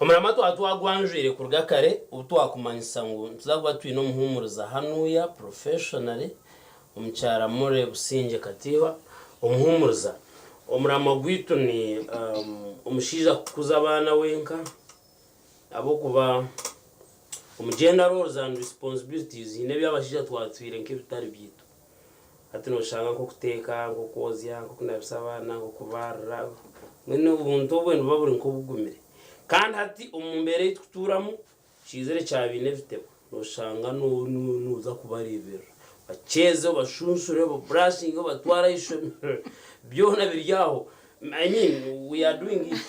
Omuramatu atwagwanjire kurga kare utwakumanyisa ngo tuzakuba twino omuhuumuriza hanuya professionally omukyara more Busingye Kateihwa omuhuumuriza omurama gwitu ni omushaija kukuza abaana wenka abo kuba gender roles and responsibilities ine byabashaija twatwire nk'ebitari byitu ati no shanga nko kuteka nko kozya nko kunabisa abana nko kubarra mwene ubuntu obwenu baburi nko bugumire kandi hati omumbere tuturamo kizere cyabine bitebo no shanga nuza kubarebera bacheze bashunshure bo brushing batwara isho byona biryaho. I mean we are doing it.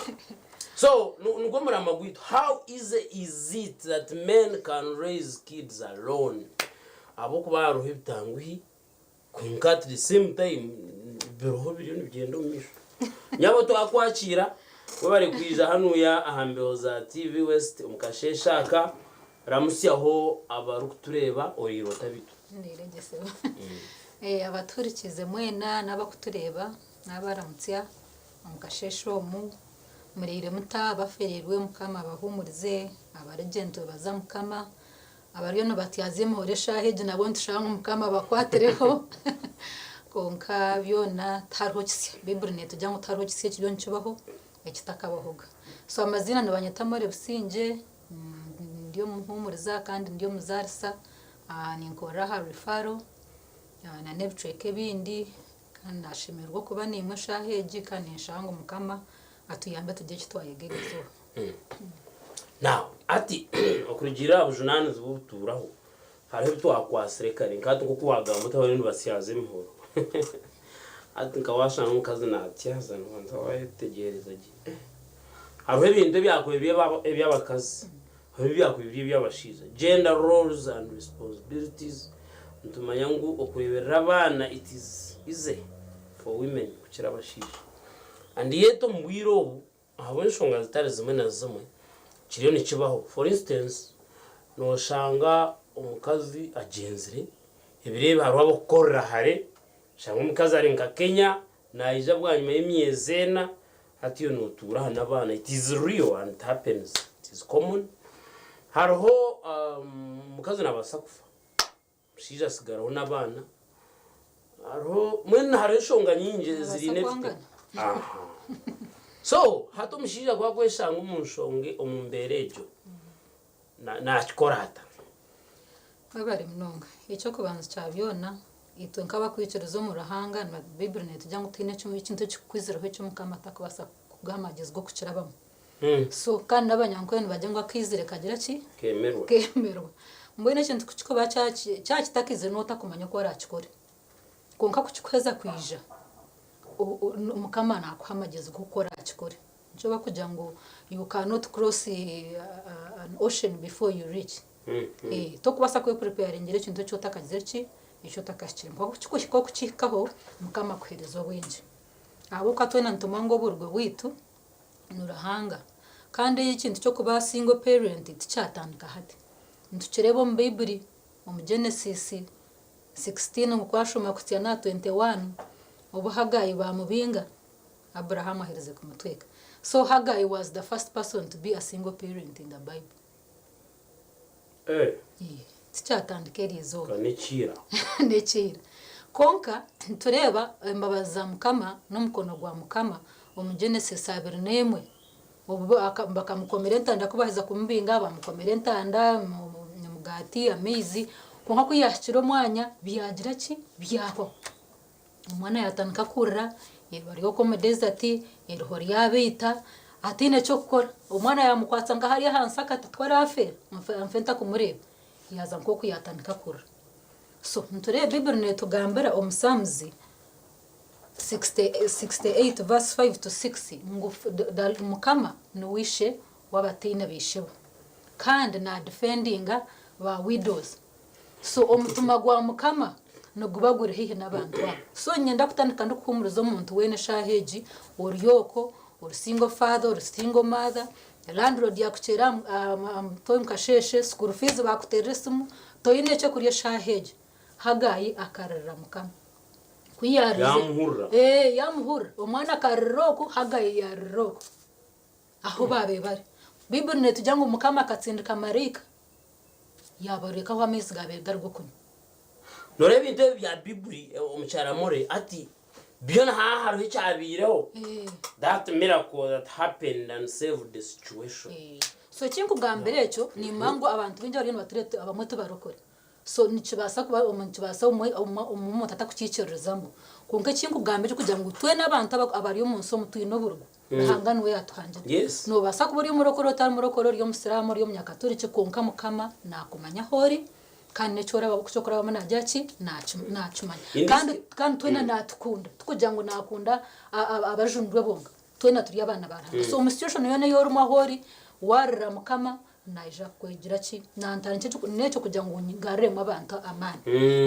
So nugo murama gwitu, how easy is it that men can raise kids alone? Abo kubaruhe bitanguhi kunkati the same time biroho biri n'ibigendo misho nyabo to akwakira bari kwiza hanuya ahambeo za TV West umukasheshaka ramusi aho abarukutureba oyirota bitu niregeseba abaturikize mwena nabakutureba nabaramutsia umukashesho mu murire muta bafererwe mukama abahuumurize abaregento baza mukama abariyo no batiyazemo oresha heje nabo ntushanga mukama bakwatereho konka byona tarokisi bibrine tujya ngo tarokisi cyo ncubaho ekitakabahoga. So amazina nabanyeta more Busingye ndiyo muhuumuriza kandi ndiyo muzarisa ninkora ha refaro na nebutreke bindi kandi nashimirwa kuba nimwe shaheje kandi nshango mukama atuyambe tujye kitwayegerezo. Now ati okurugira abujunani zubuturaho hariho twakwasrekare nkati nko kuwaga mutawari n'ubasiyaze mihoro ati nkawashana umukazi natyaza nwanza wayetegereza gi hariho ibintu byakubiye ebyabakazi hariho byakubiye byabashiza gender roles and responsibilities ntumanya ngo okurebera abana it is easy for women kukira abashiza and yeto mbwiro abo nshonga zitari zimwe na zimwe kiriyo nikibaho. For instance no shanga omukazi agenzire ebireba haro abokora hare shanga omukazi ari nka Kenya naija bwanyuma y'emyezena atiyo notura n'abana it is real and it happens, it is common. Hariho omukazi nabasakufa shija sigaraho n'abana hariho mwene hariho shonga nyingi ziri nefite so hato mushija kwa kweshanga umunshonge omumberejo na chikorata babari mnonga icyo kubanza cyabyona itwe nk'abakwicerezo mu rahanga na Bible net jangu tine cyo ikintu cy'ukwizeraho cyo mukamata kubasa kugamagezgo kukirabamo so kandi abanyankweni bajya ngo akizire kagira ki kemerwa mbone ikintu kuko bacyakitakize nota kumanya ko arakikore konka kukikweza kwija umukama nakwamageze gukora akikore nco bakujya ngo you cannot cross an ocean before you reach to kubasa kwe prepare ngire kintu cyo takagize ki icyo takashire mpa kuko kukikaho mukama kwerezo wenje abo katwena ntumango burwe witu nurahanga kandi ikintu cyo kuba single parent cyatandika hati ntucerebo mu Bible mu Genesis 16 mu kwashoma kutyana 21 ubu Hagayi bamubinga Abraham ahereze kumutweka. So Hagayi was the first person to be a single parent in the Bible. Ticyatandikeri izo kanekira nekira konka tureba imbabaza mukama n'umukono gwa mukama mu Genesis 21 ubu bakamukomerenta ndakubahiza kumbinga bamukomerenta mu mugati amezi konka kuyashira mwanya byagira ki byaho umwana yatanka kurra bariho ko mu desert iriho ryabita atine cyo gukora umwana yamukwatsa nga hari hansaka twara afera amfenta kumureba yaza nko kuyatandika kurra. So nture Bible ne tugambira omusamzi 68 verse 5 to 6 ngo mukama nuwishe wabatina bisheho kandi na defendinga ba widows. So omutuma gwa mukama no gubagure hihe nabantu babo. So nyenda kutandika ndukuhumuriza umuntu wene shaheji oryoko or single father or single mother landlord yakuchera toy mkasheshe school fees bakuteresimu toyine cyo kuriye shaheji Hagayi akarara mukama kuyarize yamuhura umwana akarroko Hagayi yarroko aho babe bari Bible ne tujya ngo mukama akatsindika marika yabareka wa mezi gabega rwo kunywa nore binde bya Bible omucharamore ati biona hariho icyabireho that miracle that happened and saved the situation. So kintu gambere cyo ni mango abantu binje bari baturete abamoto barokore so nikibasa kuba umuntu basa umuntu atakukicerezamo konke kintu gambere kugira ngo twe n'abantu abari yo munsi omutuye no burgo hanganwe yatuhanje no basa kuba uri murokoro utari murokoro ryo musiramu ryo munyakatorike konka mukama nakumanya hori kandi necora bakuchokora bamana jaki nacumanya kandi twena natukunda tukugira ngo nakunda abajundwe bonga twena turi abana baranga so mu situation yone yoruma hori warira mukama naija kwegira ki nantana neco kugira ngo ngarire mu abantu amana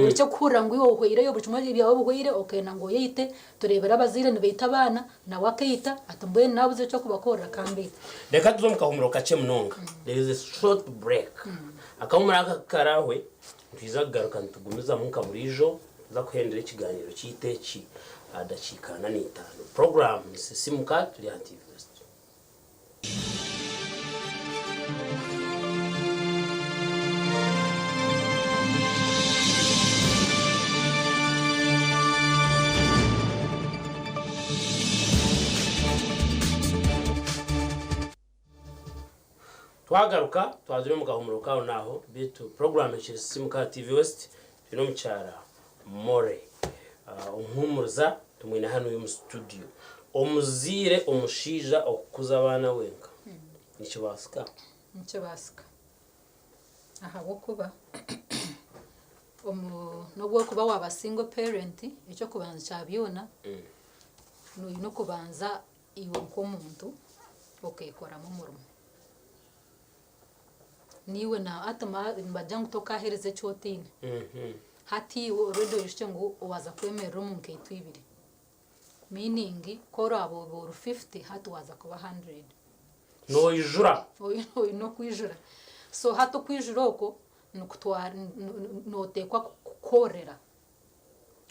urice kura ngo iwo hwire yo bucuma byawe buhwire okay nango yite turebera abazire nibita abana na wakayita atambuye nabuze cyo kubakora kambi reka tuzomuka humuro kace munonga there is a short break akamura akarahwe twizagaruka ntugumiza munka murijo za kuhendera ikiganiro cyiteki adacikana n'itano program Sisiimuka turi TV West. Twagaruka twazire mu gahumuro kawo naho bitu program Sisiimuka TV West bino mucyara more omuhuumuriza tumwina hano yo mu studio omuzire omushaija okukuza abaana wenka nicyo basika aha bokuba nobwo kuba waba single parent icyo kubanza cyabyona no kubanza iwo nkomuntu okekora mu murumo niwe na atama mbajya kutoka hereze cyotine hati already yishye ngo waza kwemera umuntu itwibire meaning kora abo 50 hati waza kuba 100 no ijura no kwijura so hato kwijura oko nukutwara no tekwa kukorera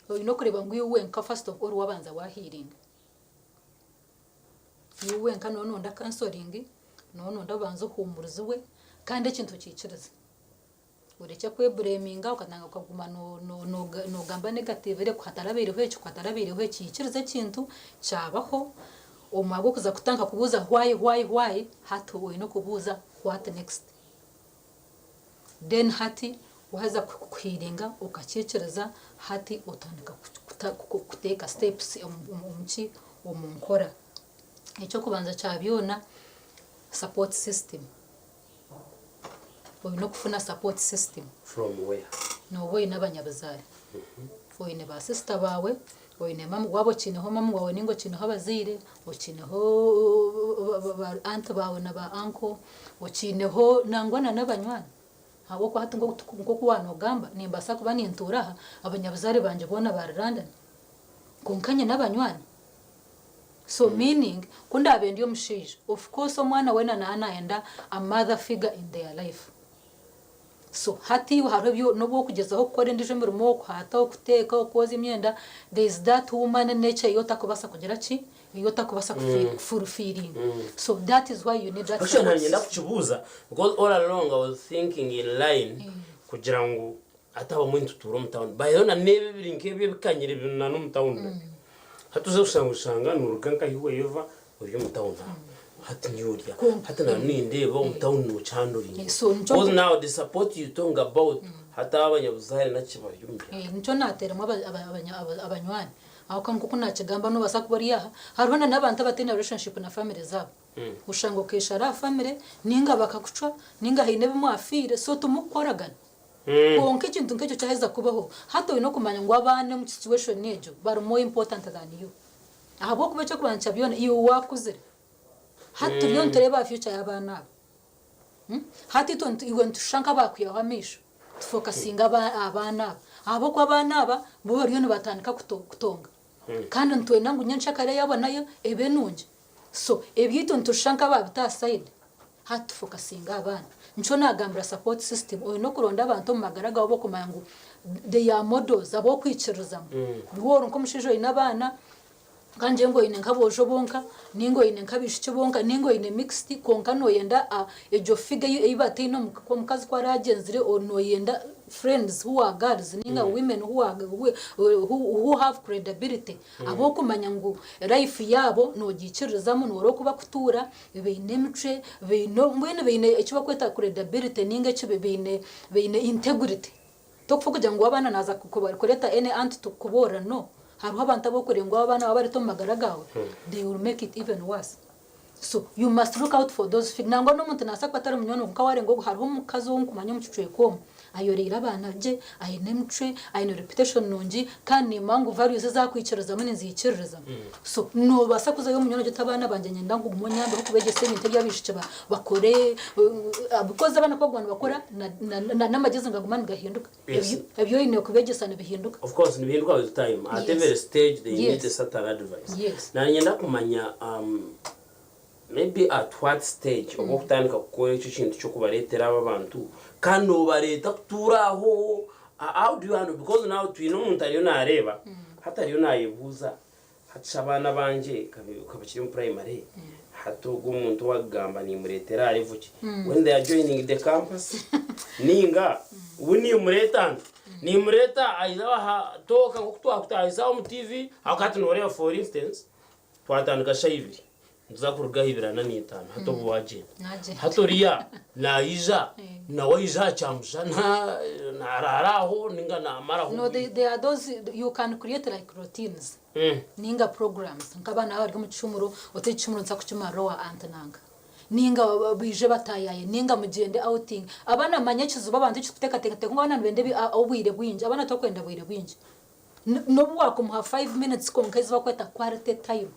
no kureba ngo iwe wenka first of all wabanza wa healing iwe wenka no nda counseling no ndabanza kuhumuriza we kandi ikintu cyiciriza ureke kwebureminga ukatanga ukaguma no gamba negative reko hatarabiriho cyiciriza kintu cyabaho umwago kuza kutanga kubuza why hato we no kubuza what next then hati waza kwiringa ukaciciriza hati utandika kuteka steps umchi umunkora icyo kubanza cyabyona support system no kufuna support system from where no boy n'abanyabazari boy ne ba sister bawe boy ne mama wabo kineho mama wawe ningo kineho abazire okineho aunt bawe na ba uncle okineho nangwana n'abanywana abo ko hatungo kuwana gamba nimbasa kuba ninturaha abanyabazari banje bona ba London konkanye n'abanywana so meaning kunda abendi yo mushije of course omwana wena na anaenda a mother figure in their life. So hati harabyo no kugezaho kore ndije mirimo kwata kuteka koza imyenda there is that woman nature yota kubasa kugira ki yota kubasa fulfilling. So that is why you need that. Kushana ngenda kukibuza because all along I was thinking in line kugira ngo ataba mu ntuturo mu town bayona nebe birinke bikanyire ibintu no mu town hatuze usanga nuruganka hiwe yeva uri mu town hati nyuriya hata na nindeba mu town no chanduri because now the support you talking about hata abanyabuzahari nakiba yumvira nico nateramo abanywani aho kanko kuna kigamba no basa kubariya harubona nabantu batena relationship na family zabo ushango keshara family ninga bakakucwa ninga hine bimwe afire so tumukoragana konke kintu nkecyo cyaheza kubaho hato no kumanya ngo abane mu situation nejo bari more important than you ahabo kuba cyo kubanca byone iyo wakuzire hato ryo ntereba future y'abana hati tonto iwe ntushanka bakuyahamisha tufokasinga abana abo kwa abana aba bo bariyo batandika kutonga kandi ntwe nangu nyanshakare yabonayo ebe nunje so ebyito ntushanka babitaside hati fokasinga abana nco nagambira support system oyo no kuronda abantu mu magaraga abo kumangu they are models abo kwiceruzamo bihoro nko mushijo inabana kanje ngo ine nkabojo bonka ningo ine nkabishike bonka ningo ine mixed konka no yenda ejo figure ibate no mukazi kwa agenzire no yenda friends who are girls ninga women who have credibility abo kumanya ngo life yabo no gikirizamo no ro kuba kutura beine mice beine ekiba kweta credibility ninga kibe beine integrity tokuvuga ngo abana naza kukoreta ene anti tukubora no haruho abantu abokore ngo abana bari to magaragawe they will make it even worse. So you must look out for those things. Nango no muntu nasakwa atari munyono nkaware ngo haruho mukazo w'umkumanya mucucuye ko ayorera abana je ayinemce ayino reputation nonji kandi mangu values zakwiciriza mune nzikiririza. So no basakuza yo munyono gitabana banje nyenda ngo umunyamba kubegese ibintu byabishike bakore because abana ko gwana bakora namageze ngagumana gahinduka ebyo ine kubegesana bihinduka. Of course ni bihinduka with time at every stage they need a certain advice. Na nyenda kumanya maybe at what stage okutandika gukora icyo kintu cyo kubaretera abantu kandi ubareta turaho how do you handle because now twino umuntu ariyo nareba hatariyo nayibuza haca abana banje kabakiri mu primary hatogo umuntu wagamba ni muretera arivuki when they are joining the campus ninga uni umuretana ni mureta aizaha toka kutwakutayiza mu TV akati noreba for instance twatandika shayiviri nzakuruga ibirana n'itanu hato buwaje hatoriya naija nawe ija chamsha na raraho ninga na maraho. No, they are those you can create like routines ninga programs nkabana bari mu cyumuro otecumuro nza kucyumaro wa antananga ninga bije batayaye ninga mugende outing abana manyakizo babandi kuteka teka ngo abana bende obwire bwinje abana tokwenda bwire bwinje no bwakumuha 5 minutes konkazi bakweta quality time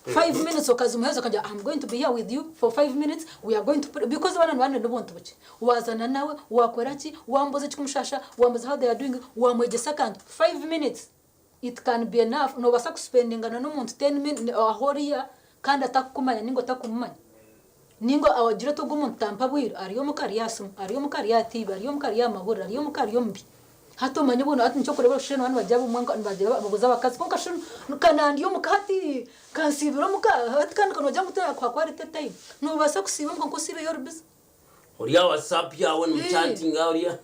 5 minutes okazumezo kanja I'm going to be here with you for 5 minutes we are going to because abana no bonto buke wazana nawe wakoraki wamboze kumushasha wamboze how they are doing wamwege second 5 minutes it can be enough no basa spending na n'umuntu 10 minutes ahoriya kandi atakumanya ningo takumanya ningo awagire to gumuntu tampa bwira ariyo mukari yasum ariyo mukari yatiba ariyo mukari yamahura ariyo mukari yombi hato manye bono ati ncho kureba sheno hano bajya bumwanka bagira babuza bakazi konka sheno kanandi yo mukati kansibiro muka ati kandi kanojya mutera kwa quality time no basa kusiba ngo sibe yorbis uriya WhatsApp yawe no chatting uriya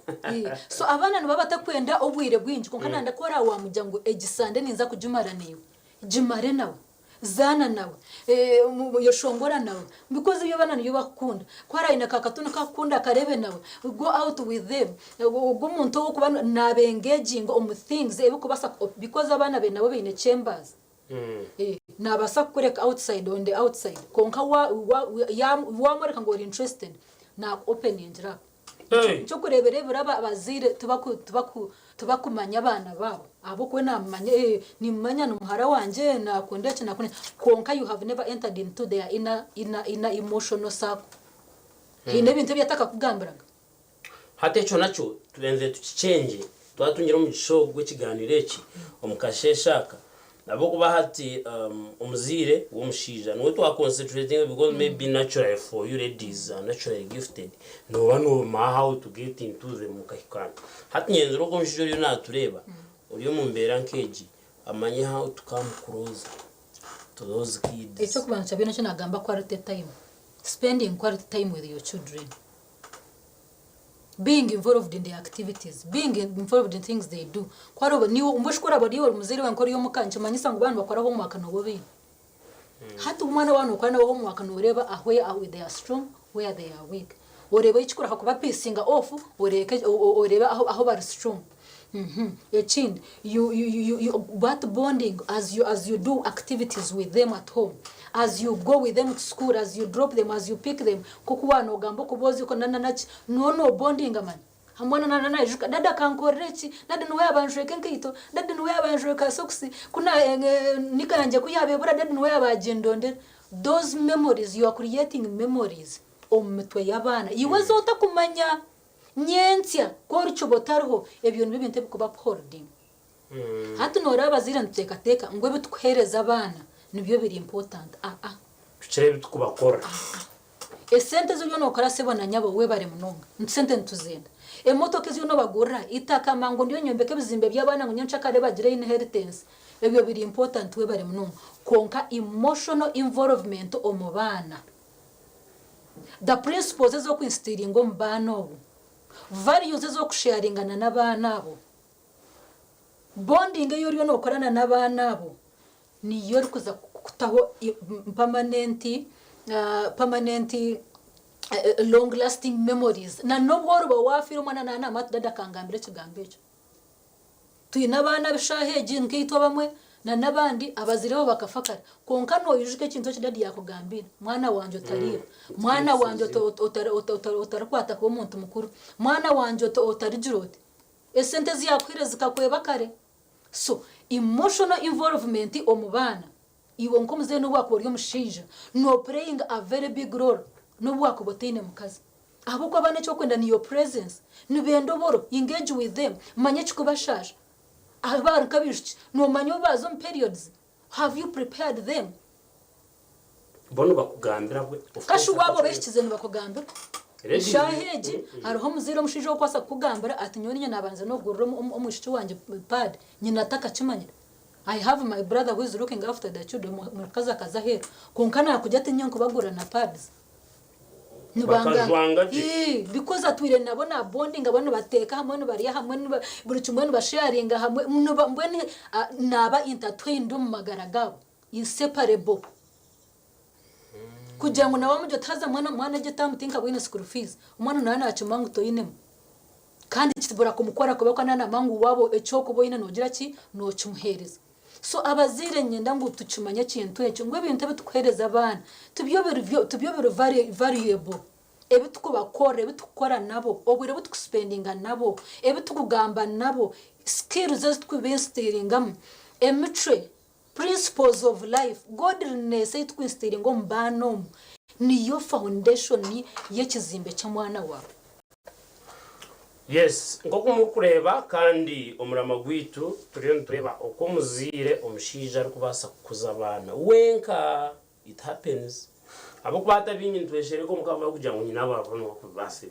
so abana no babatakwenda obwire bwinji konka nanda kora wa mujyango egisande ninza kujumara niwe jumare nawe zana nawe yoshongora nawe because iyo bana niyo bakunda kwara ina kakatuna kakunda karebe nawe go out with them go muntu wo kuba nabengaging on things ebukubasa because abana be nabo bine chambers nabasa kureka outside on the outside konka wa mwereka ngo interested na open injira cyo kurebere buraba abazire tubakumanya abana babo abo kwe namanye ni manya n'umuhara wanje nakunda cyane nakunda konka you have never entered into their inner emotional circle hine bintu byataka kugambiraga hatecho nacho tuenze tucicenge twatunyira mu gishogwe kiganireki omukasheshaka nabo kuba hati umuzire w'omushaija no twaconcentrating because maybe natural for you ladies are naturally gifted no one know how to get into them mukahikana hati nyenzero ko mshijori na tureba uriyo mu mbera nkeji amanye how to come close to those kids. Icyo kubanza bino cyo nagamba quality time, spending quality time with your children, being involved in the activities, being involved in things they do. Kwaro niwo umboshkora bari wo muziri wankori yo mukanje manyisa ngo bantu bakora ho mwaka no bobi hatu umwana wano kwana ho mwaka no reba ahwe they are strong, where they are weak, oreba ikikura hakuba pisinga off oreba aho bari strong. A chin you but bonding as you do activities with them at home, as you go with them to school, as you drop them, as you pick them kukuwana ogambo kubozi ko nananachi no bonding man hamwana nanana juka dada kankorechi dada no yabanjwe kenkito dada no yabanjwe ka soksi kuna nikanje kuyabebura dada no yabagindonde. Those memories you are creating memories omutwe yabana iwazo utakumanya nyentia kori chobotaro ebyo nibinte bikuba holding hatu no rabazira nteka ngwe bitkuhereza abana nibyo biri important tuchere bitukubakora esente zo no kora sebona nyabo we bare munonga nsente ntuzenda emotoke zo no bagura itaka mango ndiyo nyombeke bizimbe by'abana ngo nyanca kare bagire inheritance ebyo biri important we bari munonga konka emotional involvement omubana the principles zo kwinstilling omubana obo values zo kusharingana n'abana abo bonding yo no korana n'abana abo niyo rikuza kutaho permanent long lasting memories na nobwo ruba wafira umwana na amatu dada kangambire kigambecho tuyina abana bishaheje nkitwa bamwe na nabandi abazireho bakafakara konka no yujike kintu kidadi yakugambira mwana wanje utariba mwana wanje utarakwata ko umuntu mukuru mwana wanje utarijurote esente ziyakwireza kakweba kare so emotional involvement omubana iwo nkomuze no bwako byo mushinja no playing a very big role no bwako botine mukazi abo kwa bane cyo kwenda ni your presence nibendo boro engage with them manye chikubashasha abaru kabishiki no manyo bazo periods have you prepared them bono bakugambira bwe kashu wabo beshikize ni bakugambira shaheje hariho muziro mushinja kwasa kugambira ati nyoni nyina abanze no gururo omushiki wanje pad nyina taka kimanyira I have my brother who is looking after the children kaza here konkana yakujya ati nyanko bagura na pads nibanga because atwire nabona bonding abantu bateka hamwe bariya hamwe buri kimwe basharinga hamwe mbone naba entertained mu magaragabo inseparable kugira ngo nawe mujye taza mwana gitamutinka bwine school fees umwana nawe nacumangu toyinemo kandi kitibura kumukora kubeko nana mangu wabo ecoko boyine nogira ki no cyumuhereza so abazire nyenda ngo tucumanya kintu ecyo ngo ibintu bitukuhereza abana tubyo variable ebituko bakore bitukora nabo obure bitukuspendinga nabo ebitukugamba nabo skills zitwibestilingam emitre principles of life godliness itwinstilling ombano niyo foundation y'ekizimbe cy'amwana wawe. Yes, ngoko mukureba kandi omurama gwitu turiyo tureba uko muzire omushaija ari kubasa kukuza abana wenka it happens abo kwata binyi tweshere ko mukava kugira ngo nyina babo no kubase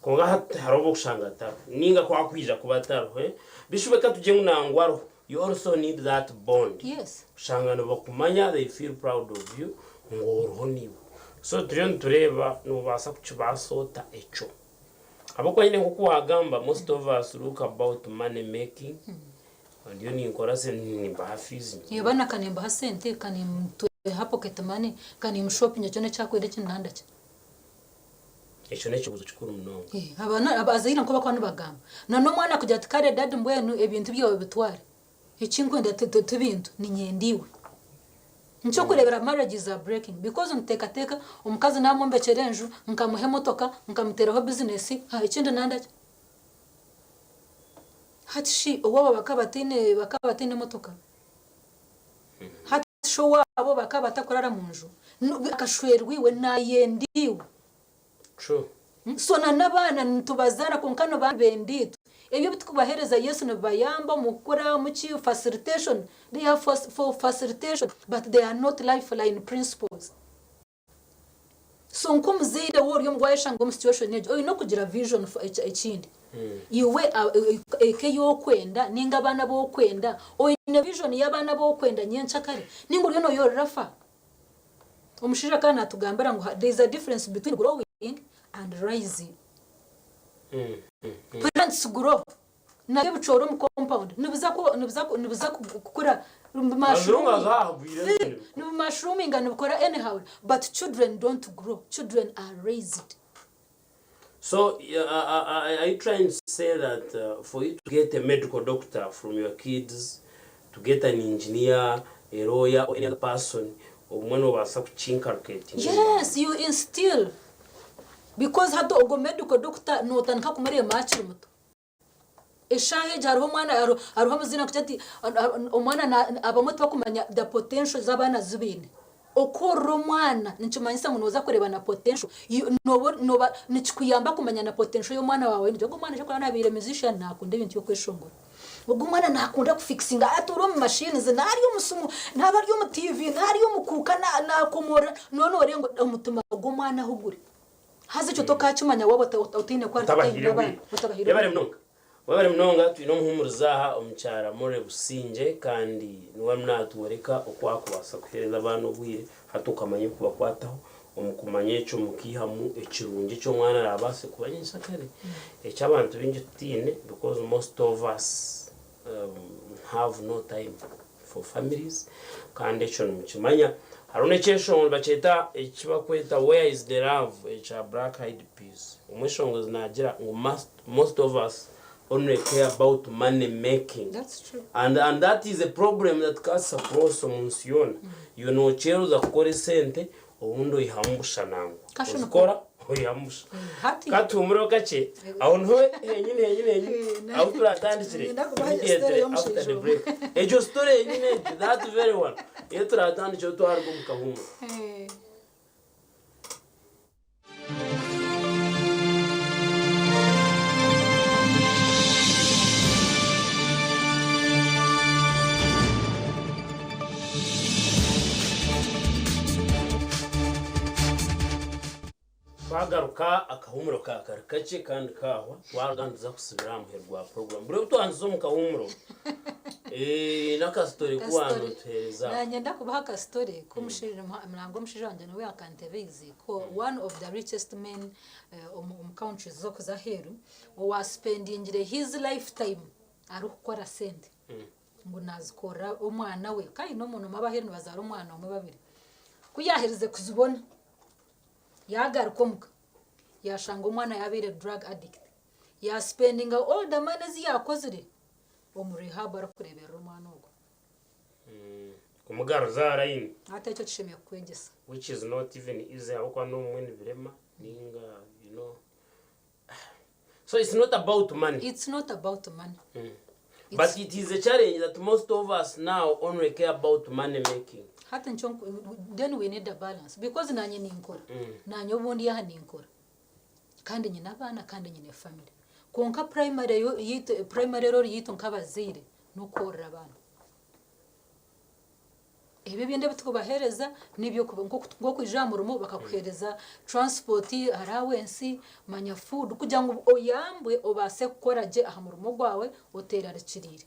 konga harobo kushangata ninga kwa kwija kubataro bishubeka tuje nangwaro you also need that bond. Yes, Shangano bakumanya they feel proud of you ngoro niwe so turiyo tureba no basa kuchibasota echo abako nyine nko kuwagamba most of us look about money making and you need korase ni bahafizi yebana kanemba hasente kanimtu hapo ketamani kanim shopping cyone cyakwere kinanda cyo echo necho buzuchukuru mnongo abana abazira nko bakwana bagamba nano mwana kujya tikare dad mbwenu ebintu byawe bitware ekingwenda tubintu ni nyendiwe ncho kurebera marriages are breaking because ntekateka umukazi namombe cherenju nkamuhe motoka nkamuteraho business ha ikindi nanda hatishi owo bakabatine motoka hatisho wabo bakabatakorara munju akashwerwiwe nayendiwe true so nabana ntubazana konkano babenditu ebyo bitukubahereza Yesu ne bayamba mukura muchi facilitation they are for facilitation but they are not lifeline principles so nkumuzire wori yomgwaisha ngo situation nejo oyi no kugira vision for ekindi iwe ekeyo kwenda ninga abana bo kwenda oyi ne vision y'abana bo kwenda nyencha kare ningo ryo no yorafa omushira kana tugambara ngo there is a difference between growing and rising. Plants grow. Na bichoro mu compound. Nibuza kukura mushroom. No mushrooming and bukora anyhow. But children don't grow. Children are raised. So are you trying to say that for you to get a medical doctor from your kids, to get an engineer, a lawyer, or any other person, or one of us yes, you instill. Because hato ogo medical doctor no tanka kumare machiri muto eshahe jarho mwana arho muzina kutati omwana na abamuto bakumanya the potential zabana zibine okoro mwana nicumanyisa ngo noza kureba na potential no nicikuyamba kumanya na potential yo mwana wawe nje ngo mwana cyo nabire musician nakunde ibintu yo kweshongora ubwo mwana nakunda kufixinga aturo mu machines nari yo musumu nabari yo mu TV nari yo mukuka na komora none orengo umutuma go mwana hugure haze cyo toka cyumanya wabo utine kwa tabahire mnonga wabari mnonga twino omuhuumuriza aha omukyara Mure Busingye kandi niwe mnatuwereka okwakubasa kuhereza abantu obwire hati ukamanya kubakwataho omukumanya ekyo mukihamu ekirungi eky'omwana arabase kubanyisa kare eky'abantu bingi tutine because most of us have no time for families kandi ekyo nimukimanya hariho n'ekyeshongo bakyeta ekibakweta where is the love ekya black eyed peas omweshongo zinagira ngu most of us only care about money making. That's true. And that is a problem that cuts across omunsi yona. You know chero za kukora sente obundi oyihamusha nangu okora oyihamusha kati umuro kache aho ntowe nyine aho turatandikire after the break ejo story nyine that very one iyo turatandikire twarwo mukahuma bagaruka akahumuro kakarikache kandi kahwa twaganduza kusubira muherwa program bure tuanzo mu kahumuro naka story kwano tereza nanye ndakubaha ka story ko mushirira mlango mushirira wanje nawe akantebizi ko one of the richest men countries zo kuzaheru was spending his lifetime ari gukora sente ngo nazikora umwana we kandi no muntu mabaheru bazara umwana umwe babiri kuyaherize kuzibona yagarukomuka yashanga umwana yabire drug addict ya spending all the money yakozire omurehab arakurebera umwana ugo kumugaro zarayini ate cyo kishimiye kwegesa which is not even easy akwa no mwene birema ninga you know so it's not about money but it is a challenge that most of us now only care about money making. Hata nchonko then we need a balance because nanye ninkora nanye obundi yaha ninkora kandi nyina abana kandi nyine family konka primary role yito nkabazire nukora abana ebe binde bitukubahereza nibyo ngo kwijamura mu bakakuhereza transport allowance manya food kugira ngo oyambwe obase gukora je aha mu rumo gwawe otera rikirire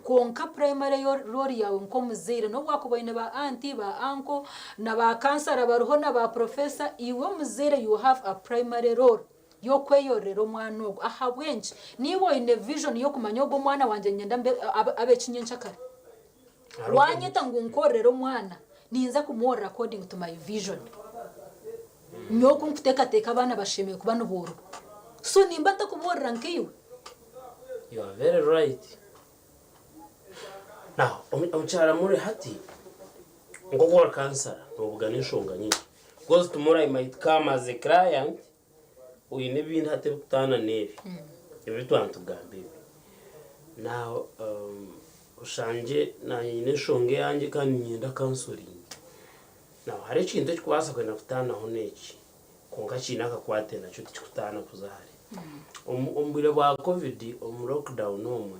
konka primary role yawe nko muzire no bwakubayine ba auntie ba uncle na ba cancer abaruho na ba professor iwe muzire you have a primary role yo kweyorera umwana ogo aha bwenje niwo ine vision yo kumanya ogo mwana wanje nyenda abe kinyenshakara wanyeta ngo nkorera umwana ninza kumora according to my vision nyoko mkutekateka abana bashemeye kuba nuburu so nimba takuborera nkiyo you are very right. Now, omukyara Mure hati ngokora cancer nobugana nshonga nyinshi because tomorrow I might come as a client uyine bintu hate kutana nebi ebitu antugambe now ushanje na nyine nshonge yanje kandi nyenda counseling now hari ikintu cykwasa kwena kutana honeki konka kinaka kwate na cyo tikutana kuzahari ombire bwa covid lockdown omwe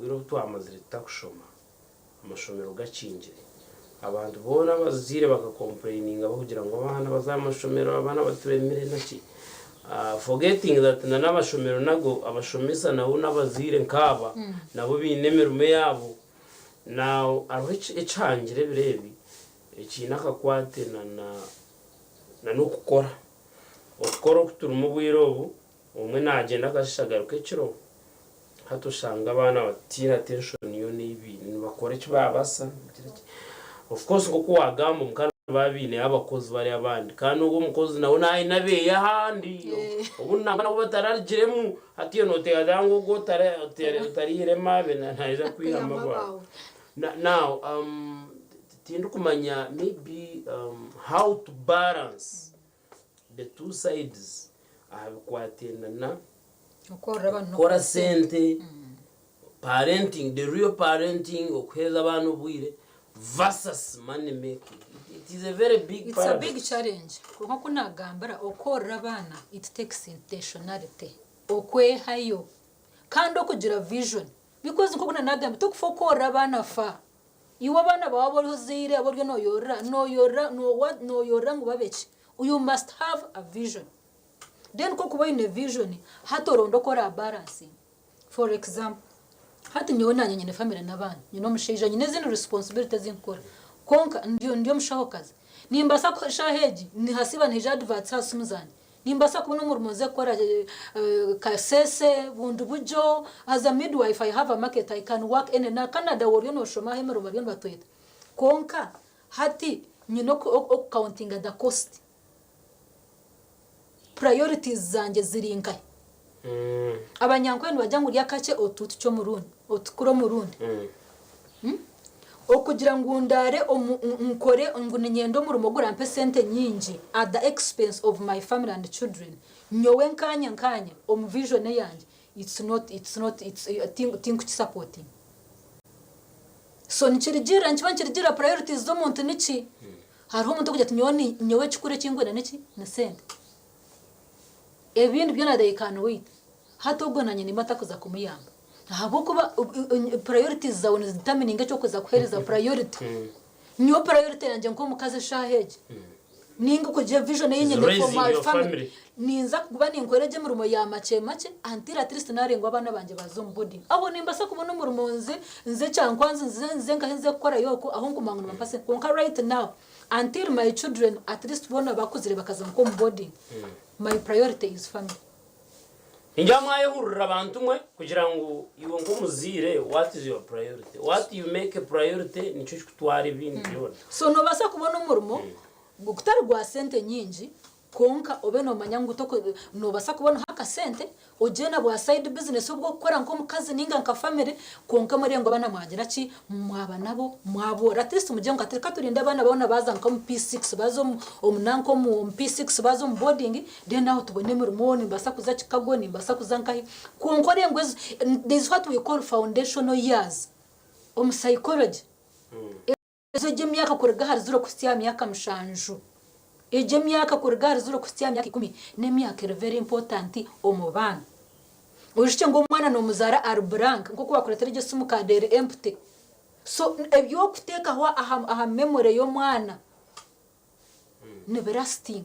wiro twamazire takushoma amashomero gakingire abantu bona bazire bakakomplaininga bakugira ngo abana bazamashomero abana batwemere naki forgetting that n'abashomero nago abashomesa naho nabazire nkaba nabo binemerume yabo now aho ecangire birebi ekinaka kwate na nokukora okukora kuturumu bwirobu umwe nagenda kashagaruka ekiro hatushanga abana batira tension yo n'ibintu bakora cyo babasa of course ngo kuwagamba umukana babine abakozi bari abandi kandi ubwo umukozi nawe nabe yahandi ubu nangana batararigiremu hatiyo note yadango ubwo tarire mabe ntaje kwihama ba now tindu kumanya maybe how to balance the two sides abikwatena na kora sente parenting, the real parenting okuheza abantu bwire versus money making. It is a very big it's a big challenge kuko kunagambara okora abana it takes intentionality okwehayo kandi okugira vision because nko kuna nagamba tukufokora abana fa iwo abana bawe boriho zire aboryo noyora ngo babeki you must have a vision then ko kuba ine vision hatorondo kora balancing for example hati nyowe nanye nyine family n'abana nyine omushaija nyine zino responsibilities zinkora konka ndio mushahokazi nimbasa ko shaheji ni hasiba ntije adverts hasumuzani nimbasa kubona umurimo ze kora kasese bundu bujo as a midwife I have a market I can work in na Canada woriyo no shoma hemero bariyo batweta konka hati nyino ko counting the cost priorities zanje zirinkaye abanyankwenu bajya ngo ryakace otutu cyo murundi otukuro murundi okugira ngo ndare nkore nguninyendo mu rumo gurampe sente nyingi at the expense of my family and children nyowe nkanya vision yanje it's not think supporting so nchirigira priorities zo muntu niki hariho umuntu kujya tunyoni nyowe chikure kingwena niki na sente ebintu byona they can wait hato nanye ni mata kuza kumuyamba habo kuba priorities zawe determining cyo kuza kuhereza priority niyo priority yanje nko mukaze shaheje ninga kujya vision yenyene for my family ninza kuba ninkoreje mu rumo ya make until at least narengo abana banje bazombodi abo nimbasa kubona mu rumo nze cyankwanze nze ngahenze gukora yoko aho ngumanga mpase konka right now until my children at least bona bakuzire bakaza nko mbodi my priority is family. Injamwaye hurura abantu mwe kugira ngo iwo ngo muzire what is your priority, what you make a priority nico kutwara ibindi byona. So no basa kubona umurimo gukutari gwa sente nyingi konka obeno manyangu toko no basa kubona haka sente ojena bwa side business ubwo gukora nko mukazi ninga nka family konka muri ngo bana mwagira ki mwaba nabo mwabora test mujengo atereka turinda bana babona baza nko mu P6 bazo omunanko mu P6 bazo mu boarding then now tubone murimo ni basa kuza Chicago ni basa kuzanka konko rengwe this is what we call foundational years psychology ezo je myaka kurega hari zuro kusya myaka mushanju eje myaka kurega zuro kusya myaka 10 ne myaka very important omubana ushike ngo mwana no muzara ar blank nko kuba kuretera je sumukadere empty so ebyo kuteka ho aha memory yo mwana ne verasting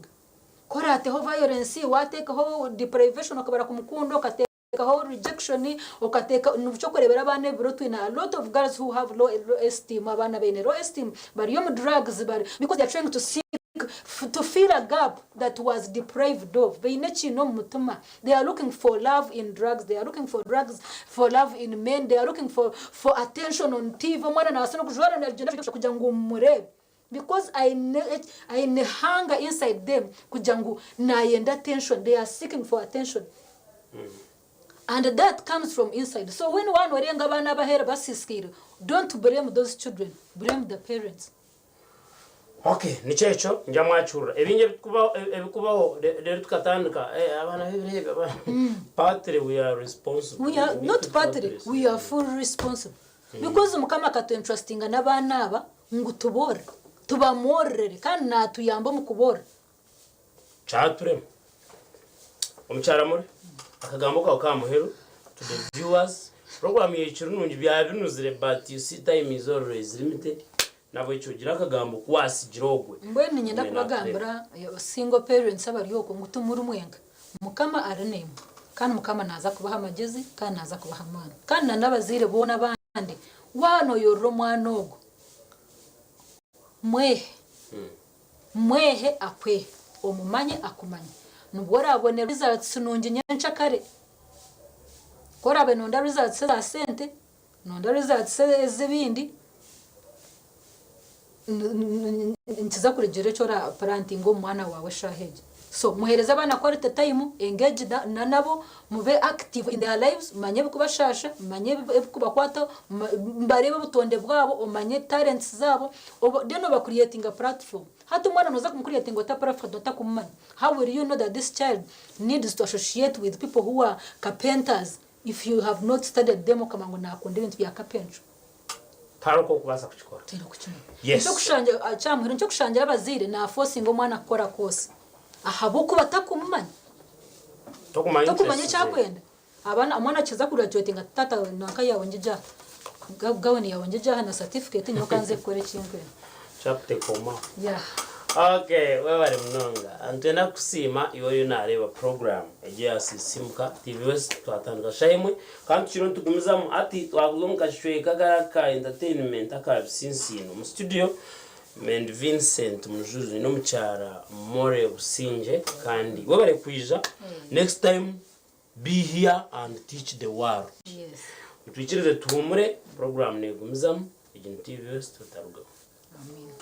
korate ho violence wateka ho deprivation okabara kumukundo kateka ho rejection okateka nubucho korebera abane brotu na a lot of girls who have low esteem abana bene low esteem bari yo drugs bari because they are trying to fill a gap that was deprived of beinechi no mutuma they are looking for love in drugs, they are looking for drugs for love in men, they are looking for attention on TV mwana na wasana kujwana na agenda kuja ngo murebe because I hunger inside them kuja ngo naenda attention, they are seeking for attention and that comes from inside. So when one warenga bana bahera basiskira, don't blame those children, blame the parents. Okay, nichecho njamwachura ebinge ebikubaho rero tukatandika abana bebirebe abana partly we are responsible, we are not partly, we are fully responsible because mukama kato interesting n'abana aba ngutubora tubamorere kandi natuyamba mukubora chaturem omuchara muri akagambo kawo kamuhero to the viewers program y'ichuru nungi bya binuzire but you see time is always limited nabo ico gira kagambo kwasigirogwe mbwe nyenda kubagambira single parents abariyoko ngutumura umwenga mukama aranemo kandi mukama naza kubaha amagezi kandi naza kubaha amana kandi nabazire bona bandi wano yoro mwanogo mwehe akwe omumanye akumanye nubwo abone results nungi nyancha kare kora benonda results za sente nonda results zibindi ntiza kurigere cyora parenting umwana wawe shaheje so muhereza abana quality time engage na nabo mube active in their lives manye kubashasha manye kubakwata mbarebe butonde bwabo umanye talents zabo deno ba creating a platform hatu mwana noza kumcreating wata platform dotakumana how will you know that this child needs to associate with people who are carpenters if you have not studied them kama ngo nakunde ibintu bya carpentry taroko kubasa kuchikora tero kuchina yes cyo kushanja cyamwe cyo kushangira abazire na forcing umwana akora kose ahabuko batakumanya tokumanya cyakwenda abana amwana kiza graduating tata nakaya wonjeja gawani ya wonjeja na certificate nyokanze kore chinkwe chapter koma yeah Okay, webale munonga antwenda kusima iwe nareba program egiya Sisiimuka TV West twatandika shayimwe kandi kino tugumizamu ati twagulunga shweka ka entertainment akabisinzino mu studio and Vincent Mujurizi no muchara more Busingye kandi webale kwija next time be here and teach the world. Yes. Twikirize tuhumure program negumizamu egin TV West tutaruga. Amen.